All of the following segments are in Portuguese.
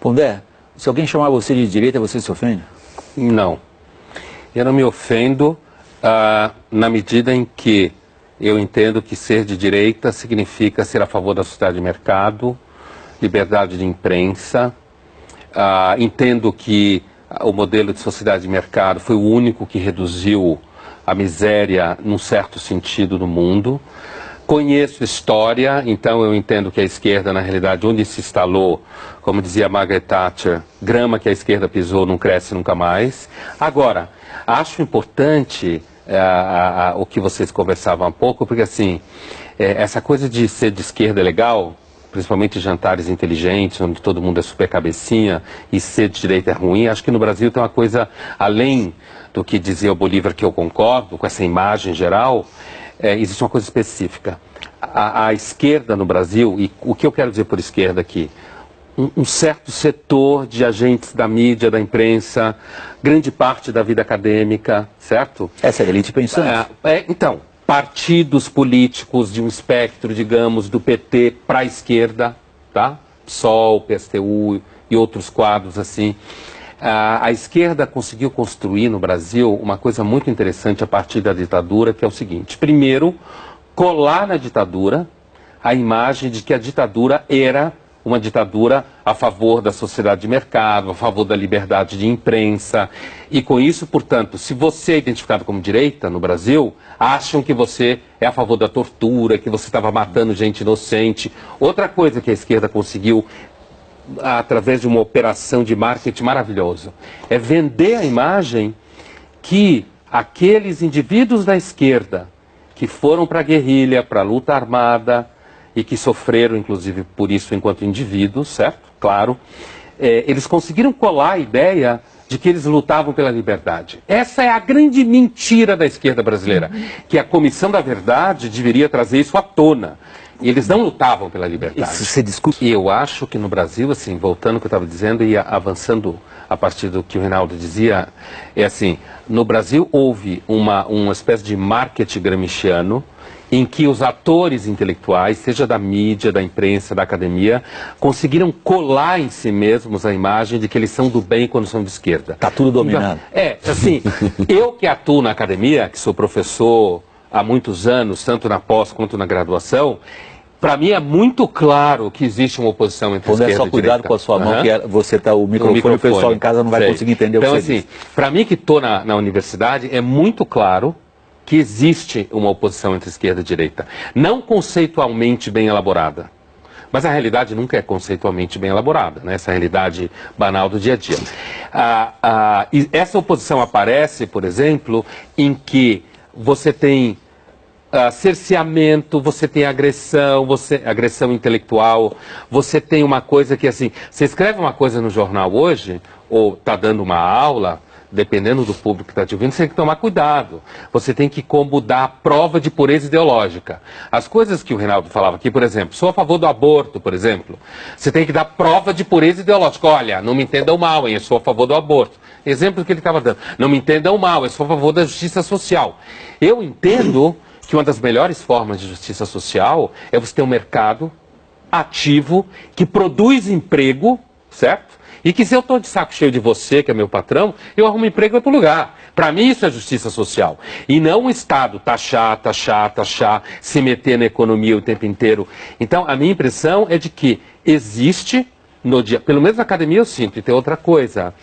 Pondé, se alguém chamar você de direita, você se ofende? Não. Eu não me ofendo na medida em que eu entendo que ser de direita significa ser a favor da sociedade de mercado, liberdade de imprensa. Entendo que o modelo de sociedade de mercado foi o único que reduziu a miséria num certo sentido no mundo. Conheço história, então eu entendo que a esquerda, na realidade, onde se instalou, como dizia Margaret Thatcher, grama que a esquerda pisou não cresce nunca mais. Agora, acho importante o que vocês conversavam há pouco, porque assim, essa coisa de ser de esquerda é legal, principalmente jantares inteligentes, onde todo mundo é super cabecinha, e ser de direita é ruim. Acho que no Brasil tem uma coisa, além do que dizia o Bolívar, que eu concordo, com essa imagem geral, existe uma coisa específica. A esquerda no Brasil, e o que eu quero dizer por esquerda aqui, um certo setor de agentes da mídia, da imprensa, grande parte da vida acadêmica, certo? Essa é a elite pensante. Então, partidos políticos de um espectro, digamos, do PT para a esquerda, tá? PSOL, PSTU e outros quadros assim. A esquerda conseguiu construir no Brasil uma coisa muito interessante a partir da ditadura, que é o seguinte: primeiro, colar na ditadura a imagem de que a ditadura era uma ditadura a favor da sociedade de mercado, a favor da liberdade de imprensa. E com isso, portanto, se você é identificado como direita no Brasil, acham que você é a favor da tortura, que você estava matando gente inocente. Outra coisa que a esquerda conseguiu, através de uma operação de marketing maravilhosa, é vender a imagem que aqueles indivíduos da esquerda que foram para a guerrilha, para a luta armada, e que sofreram, inclusive, por isso enquanto indivíduos, certo? Claro. Eles conseguiram colar a ideia de que eles lutavam pela liberdade. Essa é a grande mentira da esquerda brasileira, que a Comissão da Verdade deveria trazer isso à tona. E eles não lutavam pela liberdade. Isso se discute. E eu acho que no Brasil, assim, voltando ao que eu estava dizendo e avançando a partir do que o Reinaldo dizia, é assim, no Brasil houve uma espécie de marketing gramsciano, em que os atores intelectuais, seja da mídia, da imprensa, da academia, conseguiram colar em si mesmos a imagem de que eles são do bem quando são de esquerda. Está tudo dominado. Assim, eu que atuo na academia, que sou professor há muitos anos, tanto na pós quanto na graduação, para mim é muito claro que existe uma oposição entre esquerda e direita. Só cuidado com a sua mão, que você está o microfone, o pessoal em casa não vai conseguir entender então, o que você diz. Para mim que estou na universidade, é muito claro que existe uma oposição entre esquerda e direita. Não conceitualmente bem elaborada. Mas a realidade nunca é conceitualmente bem elaborada, né? Essa realidade banal do dia a dia. E essa oposição aparece, por exemplo, em que você tem cerceamento, você tem agressão, agressão intelectual, você tem uma coisa que, assim, você escreve uma coisa no jornal hoje, ou está dando uma aula, dependendo do público que está te ouvindo, você tem que tomar cuidado. Você tem que como dar prova de pureza ideológica. As coisas que o Reinaldo falava aqui, por exemplo, sou a favor do aborto, por exemplo. Você tem que dar prova de pureza ideológica. Olha, não me entendam mal, hein? Eu sou a favor do aborto. Exemplo que ele estava dando. Não me entendam mal, eu sou a favor da justiça social. Eu entendo que uma das melhores formas de justiça social é você ter um mercado ativo que produz emprego, certo? E que se eu estou de saco cheio de você, que é meu patrão, eu arrumo emprego em outro lugar. Para mim isso é justiça social. E não o Estado taxar, se meter na economia o tempo inteiro. Então a minha impressão é de que existe, pelo menos na academia eu sinto, e tem outra coisa,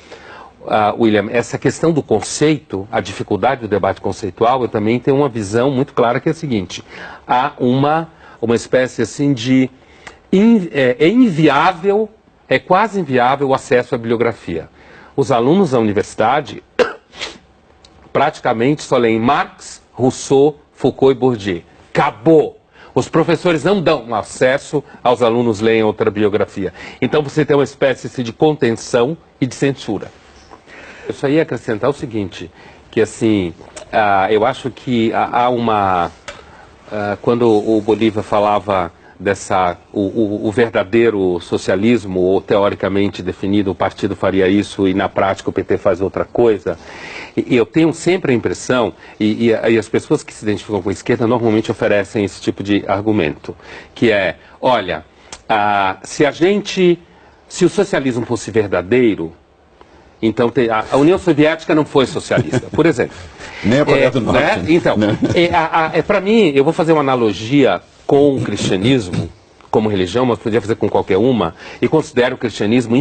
William, essa questão do conceito, a dificuldade do debate conceitual, eu também tenho uma visão muito clara que é a seguinte: há uma espécie assim de... é inviável... É quase inviável o acesso à bibliografia. Os alunos da universidade praticamente só leem Marx, Rousseau, Foucault e Bourdieu. Acabou! Os professores não dão acesso aos alunos lerem outra bibliografia. Então você tem uma espécie de contenção e de censura. Eu só ia acrescentar o seguinte, que assim, eu acho que há uma... quando o Bolívar falava... o verdadeiro socialismo, ou teoricamente definido, o partido faria isso e na prática o PT faz outra coisa. E eu tenho sempre a impressão, e as pessoas que se identificam com a esquerda normalmente oferecem esse tipo de argumento, que é, olha, se a gente se o socialismo fosse verdadeiro, então a União Soviética não foi socialista, por exemplo. Nem a Coreia do Norte. Né? Então, para mim, eu vou fazer uma analogia com o cristianismo, como religião, mas podia fazer com qualquer uma, e considero o cristianismo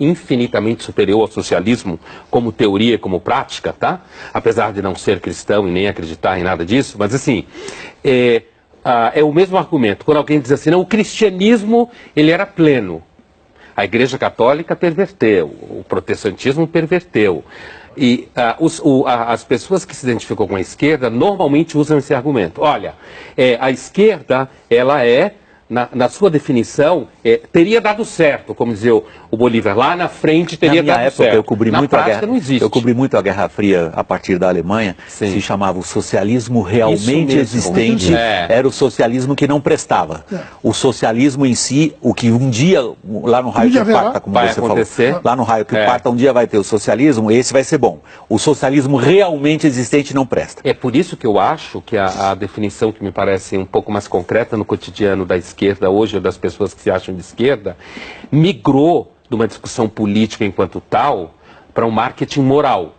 infinitamente superior ao socialismo como teoria e como prática, tá? Apesar de não ser cristão e nem acreditar em nada disso, mas assim, é o mesmo argumento. Quando alguém diz assim, não, o cristianismo, ele era pleno. A Igreja Católica perverteu, o protestantismo perverteu. E as pessoas que se identificam com a esquerda normalmente usam esse argumento. Olha, a esquerda, ela na sua definição, teria dado certo, como dizia o Bolívar, lá na frente teria dado época, certo. Eu cobri na muito prática a guerra, não existe. Eu cobri muito a Guerra Fria a partir da Alemanha. Sim. Se chamava o socialismo realmente existente, era o socialismo que não prestava. O socialismo em si, o que um dia, lá no raio que parta, como vai você acontecer. falou, lá no raio que parta um dia vai ter o socialismo, esse vai ser bom. O socialismo realmente existente não presta. É por isso que eu acho que a definição que me parece um pouco mais concreta no cotidiano da esquerda hoje, ou das pessoas que se acham de esquerda, migrou de uma discussão política enquanto tal para um marketing moral.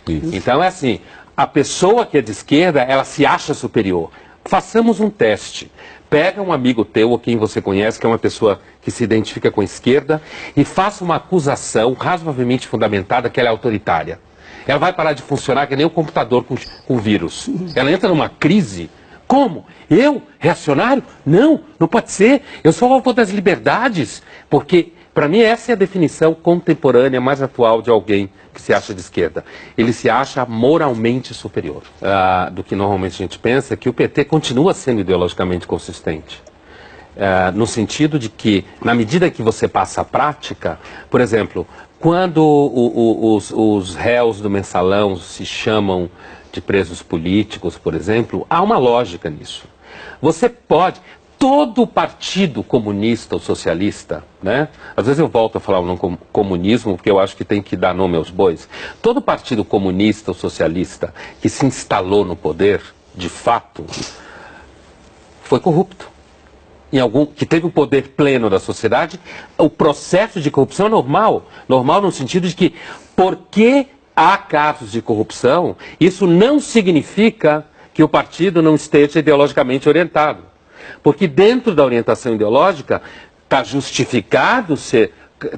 Isso. Então é assim, a pessoa que é de esquerda, ela se acha superior. Façamos um teste. Pega um amigo teu, ou quem você conhece, que é uma pessoa que se identifica com a esquerda, e faça uma acusação razoavelmente fundamentada que ela é autoritária. Ela vai parar de funcionar que nem um computador com vírus. Ela entra numa crise. Como? Eu? Reacionário? Não, não pode ser. Eu sou a favor das liberdades. Porque, para mim, essa é a definição contemporânea, mais atual de alguém que se acha de esquerda. Ele se acha moralmente superior do que normalmente a gente pensa, que o PT continua sendo ideologicamente consistente. No sentido de que, na medida que você passa a prática, por exemplo, quando os réus do mensalão se chamam de presos políticos, por exemplo, há uma lógica nisso. Você pode, todo partido comunista ou socialista, né? Às vezes eu volto a falar o nome comunismo, porque eu acho que tem que dar nome aos bois. Todo partido comunista ou socialista que se instalou no poder, de fato, foi corrupto. Que teve o poder pleno da sociedade, o processo de corrupção é normal. Normal no sentido de que, porque há casos de corrupção, isso não significa que o partido não esteja ideologicamente orientado. Porque dentro da orientação ideológica está justificado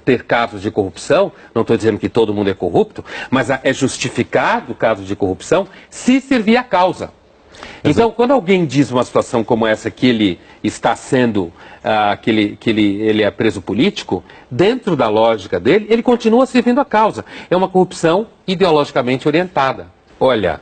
ter casos de corrupção, não estou dizendo que todo mundo é corrupto, mas é justificado o caso de corrupção se servir a causa. Então, quando alguém diz uma situação como essa, que ele está sendo, ele é preso político, dentro da lógica dele, ele continua servindo a causa. É uma corrupção ideologicamente orientada. Olha,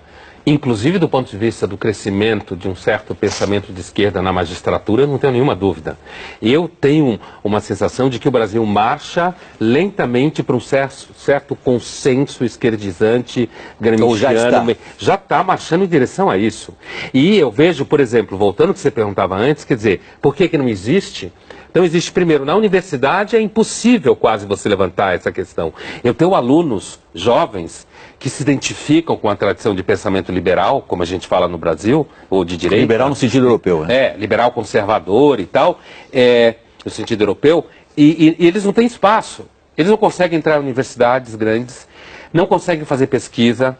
inclusive do ponto de vista do crescimento de um certo pensamento de esquerda na magistratura, eu não tenho nenhuma dúvida. Eu tenho uma sensação de que o Brasil marcha lentamente para um certo consenso esquerdizante, gramsciano. Já está marchando em direção a isso. E eu vejo, por exemplo, voltando ao que você perguntava antes, quer dizer, por que não existe? Então existe, primeiro, na universidade é impossível quase você levantar essa questão. Eu tenho alunos jovens que se identificam com a tradição de pensamento liberal, como a gente fala no Brasil, ou de direita. Liberal no sentido europeu, né? Liberal conservador e tal, no sentido europeu, e eles não têm espaço. Eles não conseguem entrar em universidades grandes, não conseguem fazer pesquisa,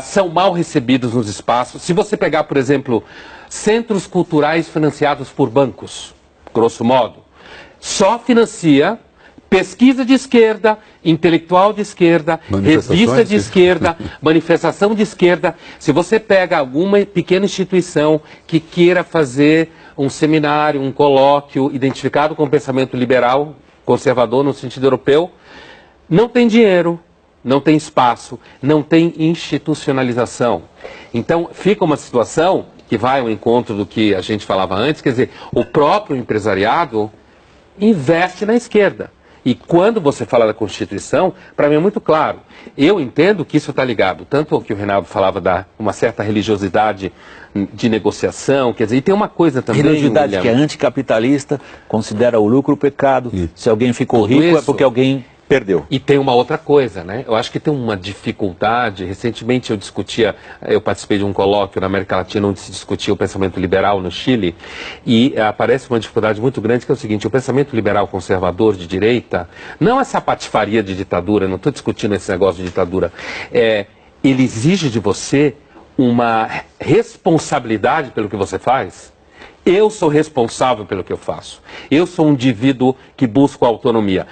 são mal recebidos nos espaços. Se você pegar, por exemplo, centros culturais financiados por bancos, grosso modo, só financia pesquisa de esquerda, intelectual de esquerda, revista de esquerda, manifestação de esquerda. Se você pega alguma pequena instituição que queira fazer um seminário, um colóquio identificado com o pensamento liberal, conservador no sentido europeu, não tem dinheiro, não tem espaço, não tem institucionalização. Então fica uma situação que vai ao encontro do que a gente falava antes, quer dizer, o próprio empresariado investe na esquerda. E quando você fala da Constituição, para mim é muito claro. Eu entendo que isso está ligado tanto ao que o Reinaldo falava da uma certa religiosidade de negociação, quer dizer, e tem uma coisa também... Religiosidade que é anticapitalista, considera o lucro pecado. Se alguém ficou rico é porque alguém perdeu. E tem uma outra coisa, né? Eu acho que tem uma dificuldade. Recentemente eu participei de um colóquio na América Latina onde se discutia o pensamento liberal no Chile, e aparece uma dificuldade muito grande, que é o seguinte: o pensamento liberal conservador de direita, não essa patifaria de ditadura, não estou discutindo esse negócio de ditadura, ele exige de você uma responsabilidade pelo que você faz. Eu sou responsável pelo que eu faço. Eu sou um indivíduo que busca autonomia.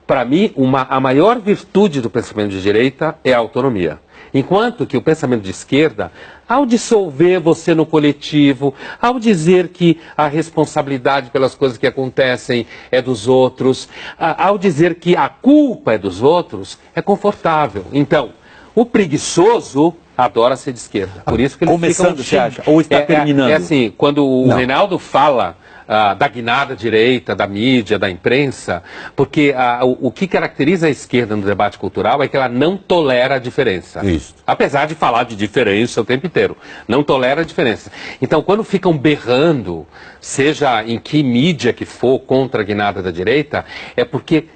Para mim, a maior virtude do pensamento de direita é a autonomia. Enquanto que o pensamento de esquerda, ao dissolver você no coletivo, ao dizer que a responsabilidade pelas coisas que acontecem é dos outros, ao dizer que a culpa é dos outros, é confortável. Então, o preguiçoso adora ser de esquerda. Por isso que ele começando, você acha? Ou está terminando? É assim, quando o Reinaldo fala da guinada direita, da mídia, da imprensa, porque o que caracteriza a esquerda no debate cultural é que ela não tolera a diferença. Isso. Apesar de falar de diferença o tempo inteiro. Não tolera a diferença. Então, quando ficam berrando, seja em que mídia que for, contra a guinada da direita, é porque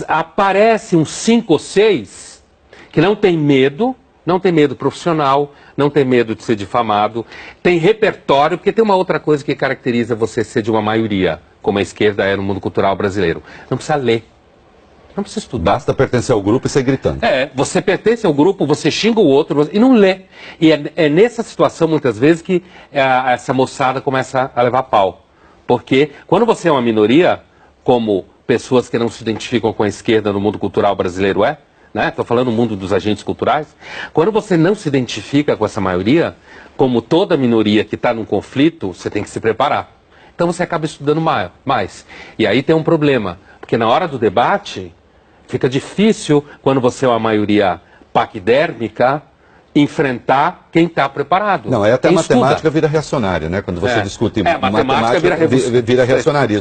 aparece uns 5 ou 6 que não tem medo profissional, não tem medo de ser difamado, tem repertório, porque tem uma outra coisa que caracteriza você ser de uma maioria, como a esquerda é no mundo cultural brasileiro. Não precisa ler, não precisa estudar. Basta pertencer ao grupo e sair gritando. Você pertence ao grupo, você xinga o outro e não lê. E é nessa situação, muitas vezes, que essa moçada começa a levar pau. Porque quando você é uma minoria, como pessoas que não se identificam com a esquerda no mundo cultural brasileiro Estou falando do mundo dos agentes culturais. Quando você não se identifica com essa maioria, como toda minoria que está num conflito, você tem que se preparar. Então você acaba estudando mais. E aí tem um problema, porque na hora do debate, fica difícil, quando você é uma maioria paquidérmica, enfrentar quem está preparado. Não, até a matemática vira reacionária, né? Quando você discute matemática vira reacionarismo.